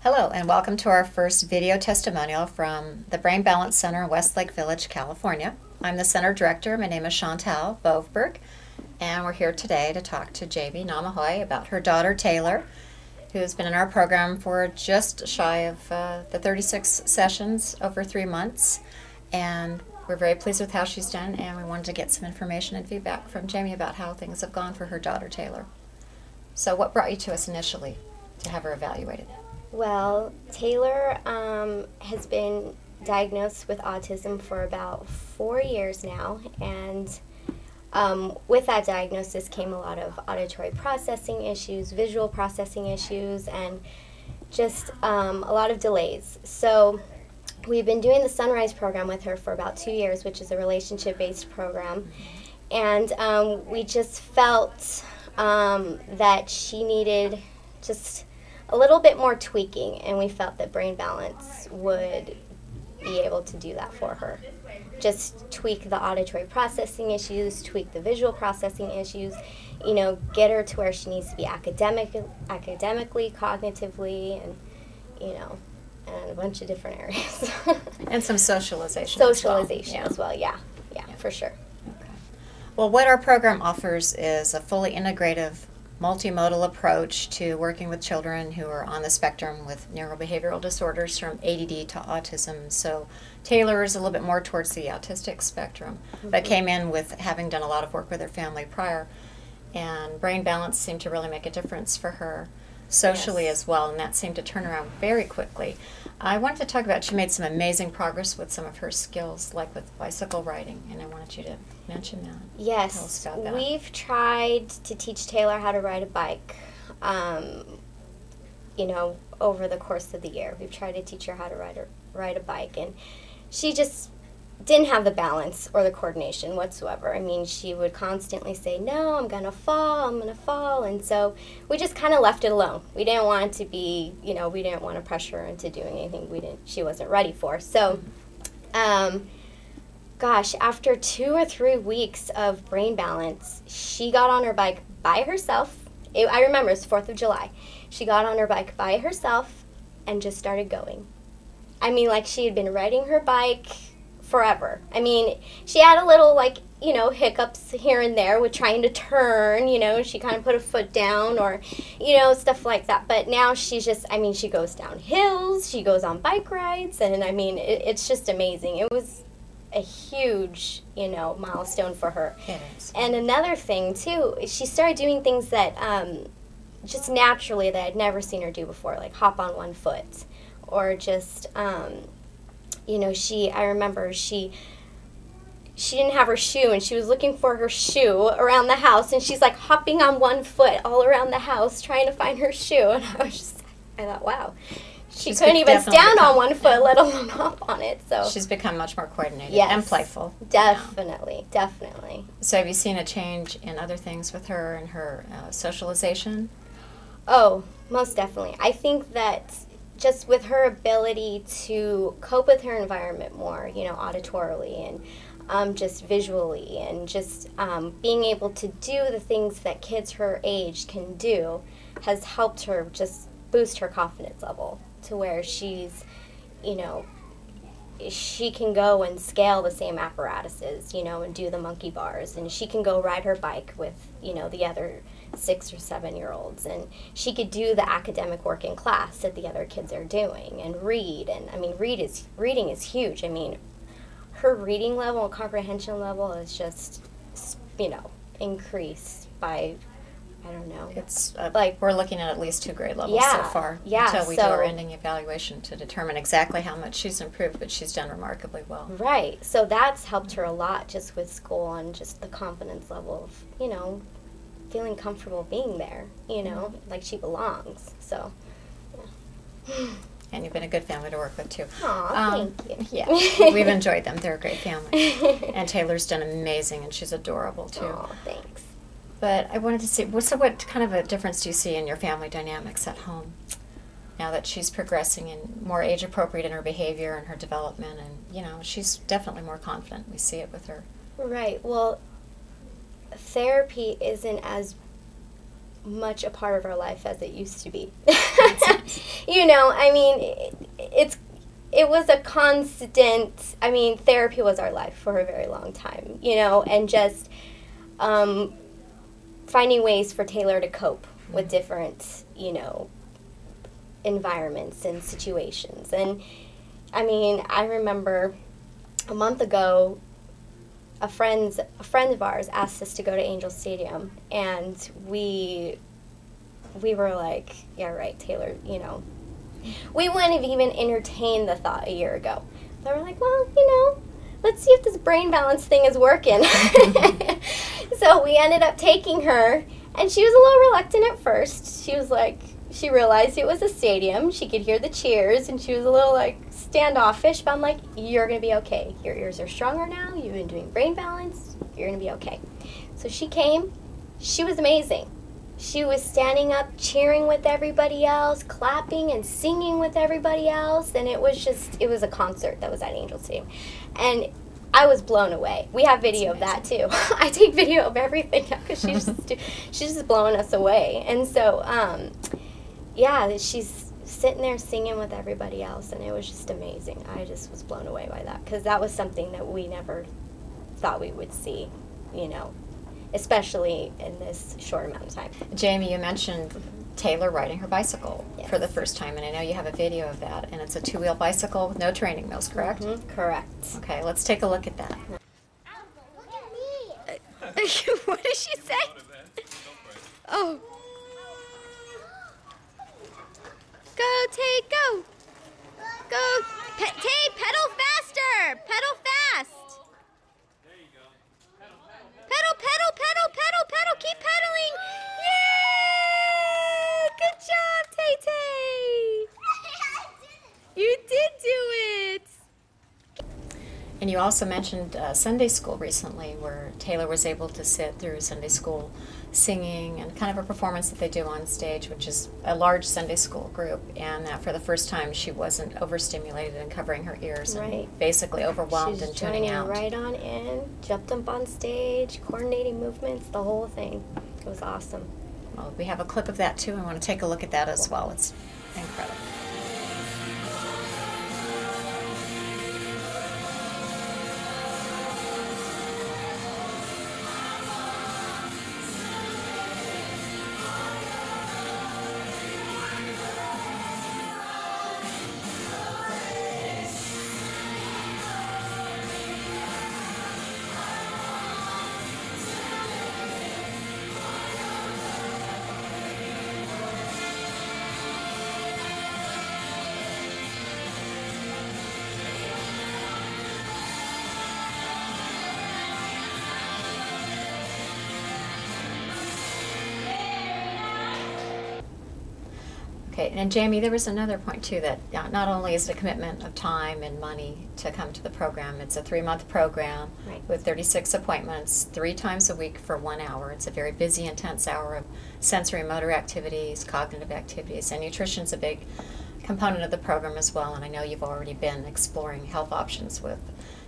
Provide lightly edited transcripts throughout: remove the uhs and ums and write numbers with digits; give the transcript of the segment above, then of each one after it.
Hello, and welcome to our first video testimonial from the Brain Balance Center in Westlake Village, California. I'm the center director. My name is Chantal Bovberg, and we're here today to talk to Jaime Namahoy about her daughter Taylor, who's been in our program for just shy of the 36 sessions over 3 months. And we're very pleased with how she's done, and we wanted to get some information and feedback from Jaime about how things have gone for her daughter Taylor. So what brought you to us initially to have her evaluated? Well, Taylor has been diagnosed with autism for about 4 years now, and with that diagnosis came a lot of auditory processing issues, visual processing issues, and just a lot of delays. So we've been doing the Sunrise program with her for about 2 years, which is a relationship-based program, and we just felt that she needed just a little bit more tweaking, and we felt that Brain Balance would be able to do that for her. Just tweak the auditory processing issues, tweak the visual processing issues, you know, get her to where she needs to be academically, cognitively, and, you know, and a bunch of different areas. And some socialization. Socialization as well, yeah, for sure. Okay. Well, what our program offers is a fully integrative, multimodal approach to working with children who are on the spectrum with neurobehavioral disorders from ADD to autism. So Taylor is a little bit more towards the autistic spectrum, but came in with having done a lot of work with her family prior. And Brain Balance seemed to really make a difference for her socially as well, and that seemed to turn around very quickly. I wanted to talk about, she made some amazing progress with some of her skills, like with bicycle riding, and I wanted you to mention that. Yes, Tell us about that. We've tried to teach Taylor how to ride a bike, you know, over the course of the year. We've tried to teach her how to ride a bike, and she just didn't have the balance or the coordination whatsoever. I mean, she would constantly say, no, I'm going to fall, and so we just kind of left it alone. We didn't want it to be, you know, we didn't want to pressure her into doing anything she wasn't ready for. So, gosh, after 2 or 3 weeks of Brain Balance, she got on her bike by herself. I remember it was 4th of July. She got on her bike by herself and just started going. I mean, like she had been riding her bike forever. I mean, she had a little, like, you know, hiccups here and there with trying to turn, you know, she kind of put a foot down or, you know, stuff like that. But now she's just, I mean, she goes down hills, she goes on bike rides, and I mean, it's just amazing. It was a huge, you know, milestone for her. It is. And another thing, too, she started doing things that just naturally that I'd never seen her do before, like hop on one foot or just, you know, I remember she didn't have her shoe, and she was looking for her shoe around the house, and she's like hopping on one foot all around the house trying to find her shoe, and I thought, wow, she couldn't even stand on one foot, let alone hop on it. So she's become much more coordinated and playful. Definitely, definitely. So have you seen a change in other things with her and her socialization? Oh, most definitely. I think that just with her ability to cope with her environment more, you know, auditorily and just visually, and just being able to do the things that kids her age can do has helped her just boost her confidence level to where she's, you know, she can go and scale the same apparatuses, you know, and do the monkey bars, and she can go ride her bike with, you know, the other 6 or 7-year-olds, and she could do the academic work in class that the other kids are doing, and read. And I mean, reading is huge. I mean, her reading level and comprehension level is just, you know, increased by, I don't know. It's like we're looking at least 2 grade levels so far until we do our ending evaluation to determine exactly how much she's improved, but she's done remarkably well. Right. So that's helped her a lot just with school and just the confidence level of, you know, feeling comfortable being there, you know, like she belongs. So, yeah. And you've been a good family to work with, too. Aw, thank you. Yeah, we've enjoyed them. They're a great family. And Taylor's done amazing, and she's adorable, too. Aw, thanks. But I wanted to see, so what kind of a difference do you see in your family dynamics at home now that she's progressing and more age-appropriate in her behavior and her development? And, you know, she's definitely more confident. We see it with her. Right. Well, therapy isn't as much a part of our life as it used to be. You know, I mean, it was a constant, I mean, therapy was our life for a very long time, you know, and just finding ways for Taylor to cope with different, you know, environments and situations. And, I mean, I remember a month ago, a friend of ours asked us to go to Angel Stadium, and we were like, yeah, right, Taylor, you know. We wouldn't have even entertained the thought a year ago. But we're like, well, you know, let's see if this brain balance thing is working. So we ended up taking her, and she was a little reluctant at first. She was like, she realized it was a stadium. She could hear the cheers, and she was a little, like, standoffish. But I'm like, you're going to be okay. Your ears are stronger now. You've been doing brain balance. You're going to be okay. So she came. She was amazing. She was standing up, cheering with everybody else, clapping and singing with everybody else. And it was a concert that was at Angel Stadium. And I was blown away. We have video of that, too. I take video of everything now because she's just blowing us away. And so, yeah, she's sitting there singing with everybody else, and it was just amazing. I just was blown away by that because that was something that we never thought we would see, you know, especially in this short amount of time. Jaime, you mentioned Taylor riding her bicycle Yes. for the first time, and I know you have a video of that, and it's a two-wheel bicycle with no training wheels, correct? Mm-hmm. Correct. Okay, let's take a look at that. Look at me. What did she say? Oh. Go, Tay, go. Go. Tay, pedal faster. Pedal fast. Pedal, pedal, pedal, pedal, pedal. Keep pedaling. Yay! Good job, Tay Tay. You did do it. And you also mentioned Sunday school recently, where Taylor was able to sit through Sunday school singing and kind of a performance that they do on stage, which is a large Sunday school group, and that for the first time she wasn't overstimulated and covering her ears Right. and basically overwhelmed She's and tuning joining out. right on in, jumped up on stage, coordinating movements, the whole thing. It was awesome. Well, we have a clip of that too. I want to take a look at that as well. It's incredible. Okay, and Jaime, there was another point too, that not only is it a commitment of time and money to come to the program, it's a 3-month program Right. with 36 appointments, 3 times a week for 1 hour. It's a very busy, intense hour of sensory motor activities, cognitive activities, and nutrition's a big component of the program as well. And I know you've already been exploring health options with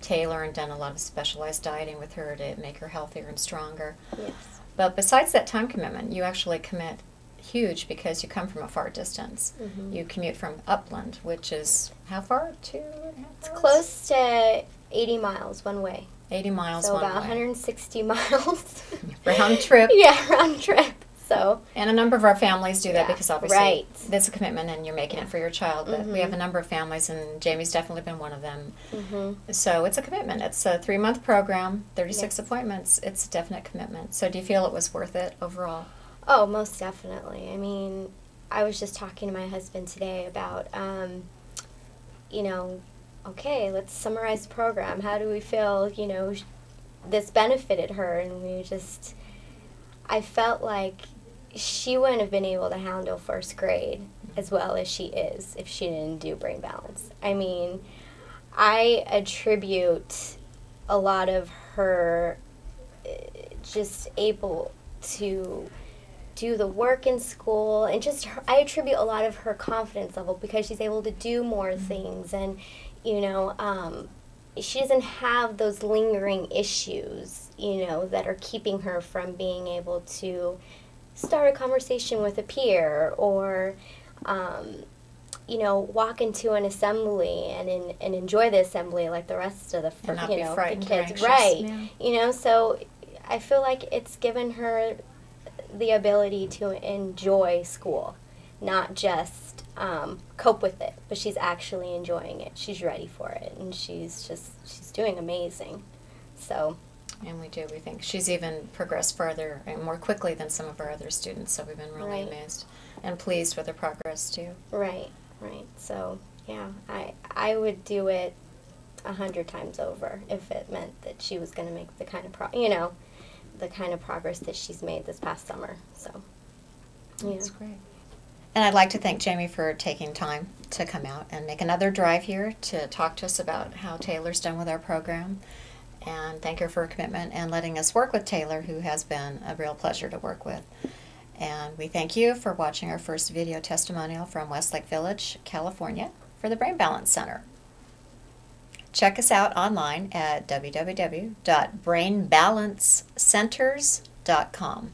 Taylor and done a lot of specialized dieting with her to make her healthier and stronger. Yes. But besides that time commitment, you actually commit huge because you come from a far distance. Mm-hmm. You commute from Upland, which is how far? 2.5 It's hours? close to 80 miles one way. 80 miles So one about way. 160 miles. Round trip. Yeah, round trip. So, And a number of our families do that Yeah, because obviously right. there's a commitment and you're making it for your child. But we have Mhm. a number of families, and Jamie's definitely been one of them. mm-hmm. So it's a commitment. It's a 3-month program, 36 Yes. appointments. It's a definite commitment. So do you feel it was worth it overall? Oh, most definitely. I mean, I was just talking to my husband today about, you know, okay, let's summarize the program. How do we feel, you know, this benefited her? And I felt like she wouldn't have been able to handle first grade as well as she is if she didn't do brain balance. I mean, I attribute a lot of her just able to do the work in school, and I attribute a lot of her confidence level because she's able to do more things, and you know, she doesn't have those lingering issues, you know, that are keeping her from being able to start a conversation with a peer, or you know, walk into an assembly and enjoy the assembly like the rest of the And not you be know, the frightened or kids, anxious. right? Yeah. You know, so I feel like it's given her the ability to enjoy school, not just cope with it, but she's actually enjoying it. She's ready for it, and she's doing amazing. So. And we think she's even progressed further and more quickly than some of our other students, so we've been really Right. amazed and pleased with her progress too. Right. So yeah, I would do it 100 times over if it meant that she was going to make the kind of the kind of progress that she's made this past summer. So yeah. That's great. And I'd like to thank Jaime for taking time to come out and make another drive here to talk to us about how Taylor's done with our program. And thank her for her commitment and letting us work with Taylor, who has been a real pleasure to work with. And we thank you for watching our first video testimonial from Westlake Village, California, for the Brain Balance Center. Check us out online at www.brainbalancecenters.com.